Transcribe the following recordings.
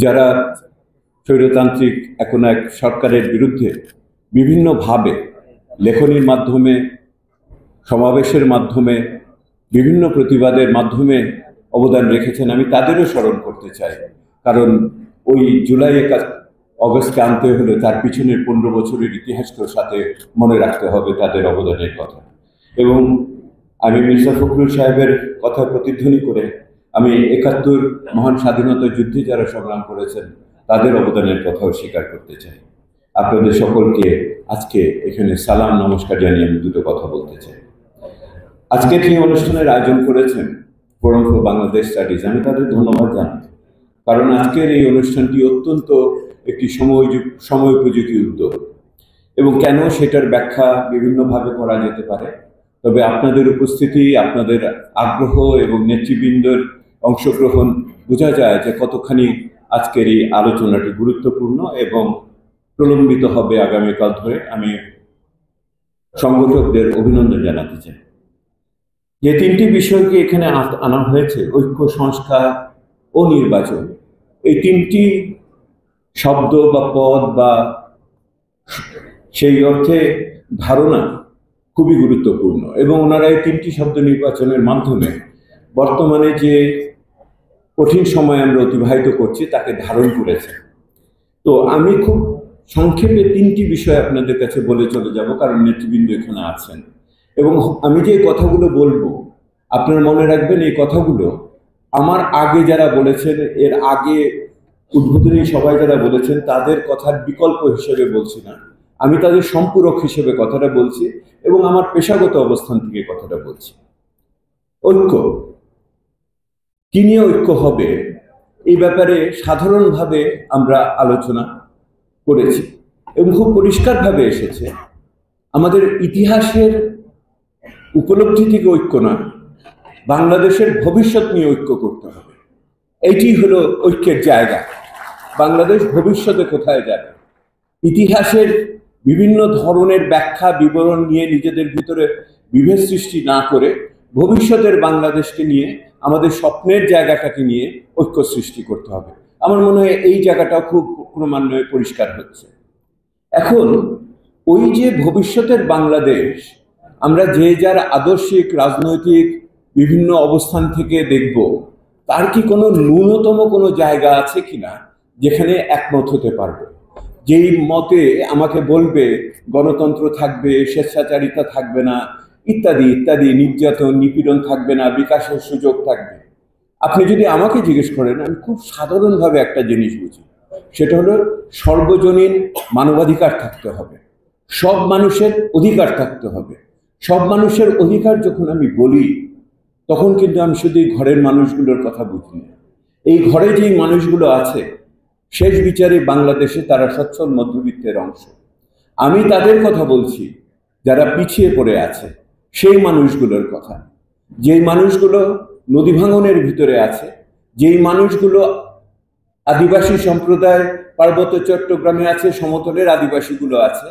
যারা স্বৈরতান্ত্রিক এখন এক সরকারের বিরুদ্ধে বিভিন্নভাবে লেখনীর মাধ্যমে, সমাবেশের মাধ্যমে, বিভিন্ন প্রতিবাদের মাধ্যমে অবদান রেখেছেন, আমি তাদেরও স্মরণ করতে চাই। কারণ ওই জুলাই অগস্টকে আনতে হলে তার পিছনের 15 বছরের ইতিহাসকেও সাথে মনে রাখতে হবে তাদের অবদানের কথা। এবং আমি মির্জা ফখরুল সাহেবের কথা প্রতিধ্বনি করে আমি 71 মহান স্বাধীনতা যুদ্ধে যারা সংগ্রাম করেছেন তাদের অবদানের কথাও স্বীকার করতে চাই। আপনাদের সকলকে আজকে এখানে সালাম নমস্কার জানিয়ে আমি দুটো কথা বলতে চাই। আজকের এই অনুষ্ঠানের আয়োজন করেছেন ফোরাম ফর বাংলাদেশ স্টাডিজ, আমি তাদের ধন্যবাদ জানাই। কারণ আজকের এই অনুষ্ঠানটি অত্যন্ত একটি সময়োপযোগী উদ্যোগ, এবং কেন সেটার ব্যাখ্যা বিভিন্নভাবে করা যেতে পারে। তবে আপনাদের উপস্থিতি, আপনাদের আগ্রহ এবং নেতৃবৃন্দের অংশগ্রহণ বোঝা যায় যে কতখানি আজকের এই আলোচনাটি গুরুত্বপূর্ণ এবং প্রলম্বিত হবে আগামীকাল ধরে। আমি সংগঠকদের অভিনন্দন জানাতে চাই। যে তিনটি বিষয়কে এখানে আনা হয়েছে, ঐক্য, সংস্কার ও নির্বাচন, এই তিনটি শব্দ বা পদ বা সেই অর্থে ধারণা খুবই গুরুত্বপূর্ণ, এবং ওনারা এই তিনটি শব্দ নির্বাচনের মাধ্যমে বর্তমানে যে কঠিন সময় আমরা অতিবাহিত করছি তাকে ধারণ করেছে। তো আমি খুব সংক্ষেপে তিনটি বিষয় আপনাদের কাছে বলে চলে যাব, কারণ নেতৃবৃন্দ এখানে আছেন। এবং আমি যে কথাগুলো বলবো আপনারা মনে রাখবেন, এই কথাগুলো আমার আগে যারা বলেছেন, এর আগে উদ্বোধনী সবাই যারা বলেছেন তাদের কথার বিকল্প হিসেবে বলছি না, আমি তাদের সম্পূরক হিসেবে কথাটা বলছি এবং আমার পেশাগত অবস্থান থেকে কথাটা বলছি। ঐক্য, কি নিয়ে ঐক্য হবে এই ব্যাপারে সাধারণভাবে আমরা আলোচনা করেছি এবং খুব পরিষ্কারভাবে এসেছে। আমাদের ইতিহাসের উপলব্ধি থেকে ঐক্য নয়, বাংলাদেশের ভবিষ্যৎ নিয়ে ঐক্য করতে হবে। এইটি হলো ঐক্যের জায়গা। বাংলাদেশ ভবিষ্যতে কোথায় যাবে, ইতিহাসের বিভিন্ন ধরনের ব্যাখ্যা বিবরণ নিয়ে নিজেদের ভিতরে বিভেদ সৃষ্টি না করে ভবিষ্যতের বাংলাদেশকে নিয়ে, আমাদের স্বপ্নের জায়গাটাকে নিয়ে ঐক্য সৃষ্টি করতে হবে। আমার মনে হয় এই জায়গাটাও খুব ক্রমান্বয়ে পরিষ্কার হচ্ছে। এখন ওই যে ভবিষ্যতের বাংলাদেশ আমরা যে যার আদর্শিক রাজনৈতিক বিভিন্ন অবস্থান থেকে দেখব, তার কি কোনো ন্যূনতম কোনো জায়গা আছে কিনা যেখানে একমত হতে পারবে? যেই মতে আমাকে বলবে গণতন্ত্র থাকবে, স্বেচ্ছাচারিতা থাকবে না, ইত্যাদি ইত্যাদি, নির্যাতন নিপীড়ন থাকবে না, বিকাশের সুযোগ থাকবে। আপনি যদি আমাকে জিজ্ঞেস করেন, আমি খুব সাধারণভাবে একটা জিনিস বুঝি, সেটা হলো সর্বজনীন মানবাধিকার থাকতে হবে, সব মানুষের অধিকার থাকতে হবে। সব মানুষের অধিকার যখন আমি বলি, তখন কিন্তু আমি শুধু ঘরের মানুষগুলোর কথা বুঝি না। এই ঘরে যেই মানুষগুলো আছে, শেষ বিচারে বাংলাদেশে তারা সচ্ছল মধ্যবিত্তের অংশ। আমি তাদের কথা বলছি যারা পিছিয়ে পড়ে আছে, সেই মানুষগুলোর কথা, যেই মানুষগুলো নদী ভাঙনের ভিতরে আছে, যেই মানুষগুলো আদিবাসী সম্প্রদায় পার্বত্য চট্টগ্রামে আছে, সমতলের আদিবাসীগুলো আছে,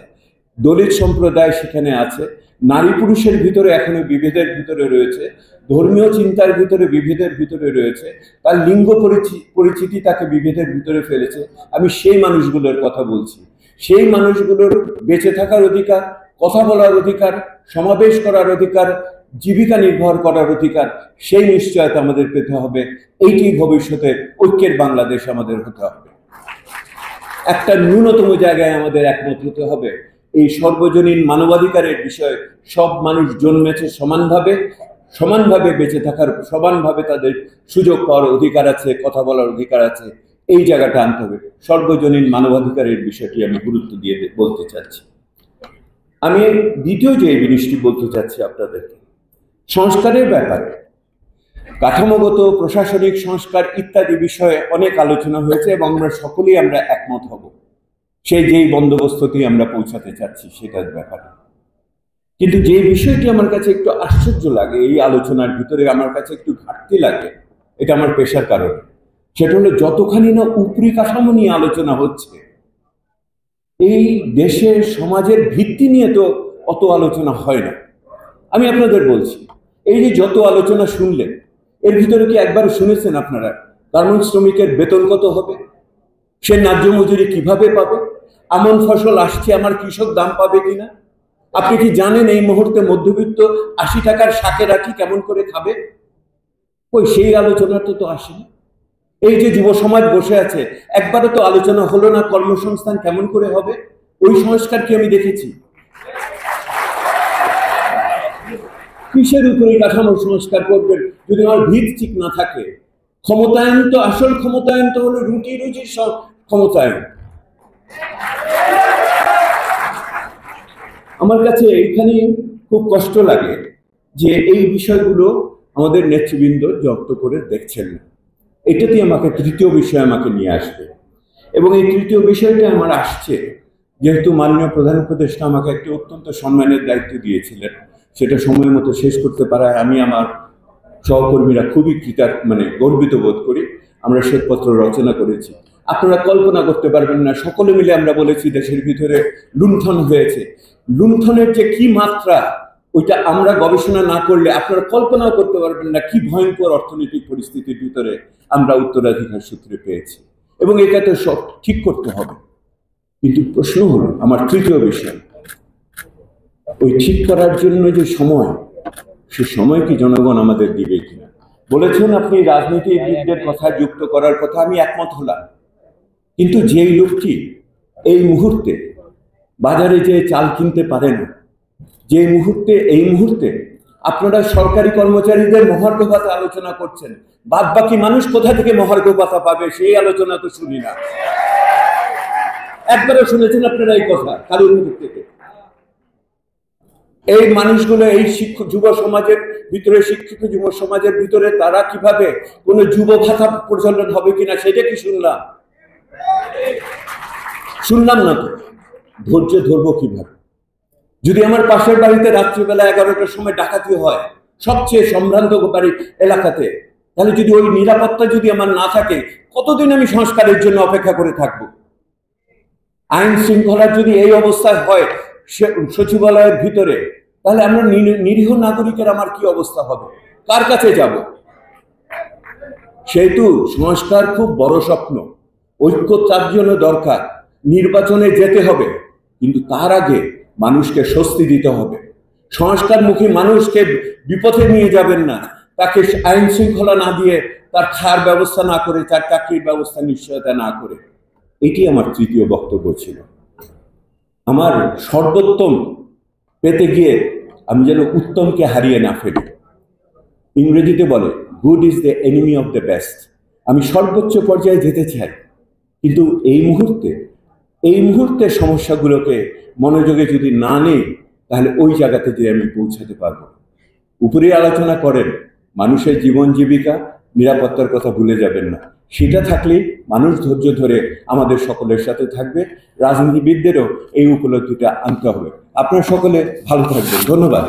দলিত সম্প্রদায় সেখানে আছে, নারী পুরুষের ভিতরে এখনো বিভেদের ভিতরে রয়েছে, ধর্মীয় চিন্তার ভিতরে বিভেদের ভিতরে রয়েছে, তার লিঙ্গ পরিচিতি তাকে বিভেদের ভিতরে ফেলেছে। আমি সেই মানুষগুলোর কথা বলছি। সেই মানুষগুলোর বেঁচে থাকার অধিকার, কথা বলার অধিকার, সমাবেশ করার অধিকার, জীবিকা নির্ভর করার অধিকার, সেই নিশ্চয়তা আমাদের পেতে হবে। এইটি ভবিষ্যতে ঐক্যের বাংলাদেশ আমাদের হতে হবে। একটা ন্যূনতম জায়গায় আমাদের একমত হতে হবে, এই সর্বজনীন মানবাধিকারের বিষয়ে সব মানুষ জন্মেছে সমানভাবে, সমানভাবে বেঁচে থাকার, সমানভাবে তাদের সুযোগ পাওয়ার অধিকার আছে, কথা বলার অধিকার আছে। এই জায়গাটা আনতে হবে। সর্বজনীন মানবাধিকারের বিষয়টি আমি গুরুত্ব দিয়ে বলতে চাচ্ছি। আমি দ্বিতীয় যে জিনিসটি বলতে চাচ্ছি আপনাদেরকে, সংস্কারের ব্যাপারে। কাঠামোগত প্রশাসনিক সংস্কার ইত্যাদি বিষয়ে অনেক আলোচনা হয়েছে এবং আমরা সকলেই আমরা একমত হব সেই যেই বন্দোবস্তটি আমরা পৌঁছাতে চাচ্ছি সেটার ব্যাপারে। কিন্তু যে বিষয়টি আমার কাছে একটু আশ্চর্য লাগে, এই আলোচনার ভিতরে আমার কাছে একটু ঘাটতি লাগে, এটা আমার পেশার কারণে, সেটা হলো যতখানি না উপরি কাঠামো নিয়ে আলোচনা হচ্ছে, এই দেশের সমাজের ভিত্তি নিয়ে তো অত আলোচনা হয় না। আমি আপনাদের বলছি, এই যে যত আলোচনা শুনলেন, এর ভিতরে কি একবার শুনেছেন আপনারা গার্মেন্টস শ্রমিকের বেতন কত হবে? সে ন্যায্য মজুরি কিভাবে পাবে? এমন ফসল আসছে, আমার কৃষক দাম পাবে কিনা? আপনি কি জানেন এই মুহূর্তে মধ্যবিত্ত 80 টাকার শাকের আঁটি কেমন করে খাবে? ওই সেই আলোচনা তো আসেনি। এই যে যুব সমাজ বসে আছে, একবারও তো আলোচনা হলো না কর্মসংস্থান কেমন করে হবে। ওই সংস্কার কি আমি দেখেছি? কিসের উপরে কাঠামো সংস্কার করবেন যদি আমার ভিত ঠিক না থাকে? ক্ষমতায়ন তো, আসল ক্ষমতায়ন তো হলো রুটি রুজির সব ক্ষমতায়ন। আমার কাছে এইখানে খুব কষ্ট লাগে যে এই বিষয়গুলো আমাদের নেতৃবৃন্দ যত্ন করে দেখছেন না। এটাতে আমাকে তৃতীয় বিষয় আমাকে নিয়ে আসবে, এবং এই তৃতীয় বিষয়টা আমার আসছে যেহেতু মাননীয় প্রধান উপদেষ্টা আমাকে একটি অত্যন্ত সম্মানের দায়িত্ব দিয়েছিলেন, সেটা সময় মতো শেষ করতে পারায় আমি আমার সহকর্মীরা খুবই গর্বিত বোধ করি। আমরা শ্বেতপত্র রচনা করেছি। আপনারা কল্পনা করতে পারবেন না, সকলে মিলে আমরা বলেছি দেশের ভিতরে লুণ্ঠন হয়েছে। লুণ্ঠনের যে কি মাত্রা, ওইটা আমরা গবেষণা না করলে আপনারা কল্পনাও করতে পারবেন না কি ভয়ঙ্কর অর্থনৈতিক পরিস্থিতির ভিতরে আমরা উত্তরাধিকার সূত্রে পেয়েছি, এবং এটা তো সব ঠিক করতে হবে। কিন্তু প্রশ্ন হলো আমার তৃতীয় বিষয়, ওই ঠিক করার জন্য যে সময়, সে সময় কি জনগণ আমাদের দিবে কিনা? বলেছেন আপনি রাজনীতিবিদদের কথা যুক্ত করার কথা, আমি একমত হলাম। কিন্তু যেই লোকটি এই মুহূর্তে বাজারে যে চাল কিনতে পারে না, যে এই মুহূর্তে আপনারা সরকারি কর্মচারীদের মহার্ঘ ভাতা আলোচনা করছেন, বাদ বাকি মানুষ কোথা থেকে মহার্ঘ ভাতা পাবে সেই আলোচনা তো শুনি না। একবারও শুনেছেন আপনারা এই কথা কারোর মুখ থেকে? এই মানুষগুলো এই যুব সমাজের ভিতরে, শিক্ষিত যুব সমাজের ভিতরে তারা কিভাবে কোনো যুব ভাতা প্রচলন হবে কিনা সেটা কি শুনলাম না তো। ধৈর্য ধরবো কিভাবে যদি আমার পাশের বাড়িতে রাত্রিবেলা 11টার সময় ডাকাতি হয়, সবচেয়ে সম্ভ্রান্ত বাড়ি এলাকাতে? তাহলে যদি ওই নিরাপত্তা যদি আমার না থাকে, কতদিন আমি সংস্কারের জন্য অপেক্ষা করে থাকবো? আইন শৃঙ্খলার যদি এই অবস্থায় হয় সচিবালয়ের ভিতরে, তাহলে আমরা নিরীহ নাগরিকের আমার কি অবস্থা হবে? কার কাছে যাব? সেহেতু সংস্কার খুব বড় স্বপ্ন, ঐক্য তার জন্য দরকার। নির্বাচনে যেতে হবে, কিন্তু তার আগে মানুষকে স্বস্তি দিতে হবে। সংস্কারমুখী মানুষকে বিপথে নিয়ে যাবেন না, তাকে আইন শৃঙ্খলা না দিয়ে, তার খাওয়ার ব্যবস্থা না করে, তার চাকরির ব্যবস্থা নিশ্চয়তা না করে। এটি আমার তৃতীয় বক্তব্য ছিল। আমার সর্বোত্তম পেতে গিয়ে আমি যেন উত্তমকে হারিয়ে না ফেলি। ইংরেজিতে বলে good is the enemy of the best. আমি সর্বোচ্চ পর্যায়ে যেতে চাই, কিন্তু এই মুহূর্তে সমস্যাগুলোকে মনোযোগে যদি না নেই, তাহলে ওই জায়গাতে যে আমি পৌঁছাতে পারবো। উপরে আলোচনা করেন মানুষের জীবন জীবিকা, নিরাপত্তার কথা ভুলে যাবেন না। সেটা থাকলেই মানুষ ধৈর্য ধরে আমাদের সকলের সাথে থাকবে। রাজনীতিবিদদেরও এই উপলব্ধিটা আনতে হবে। আপনারা সকলে ভালো থাকবেন। ধন্যবাদ।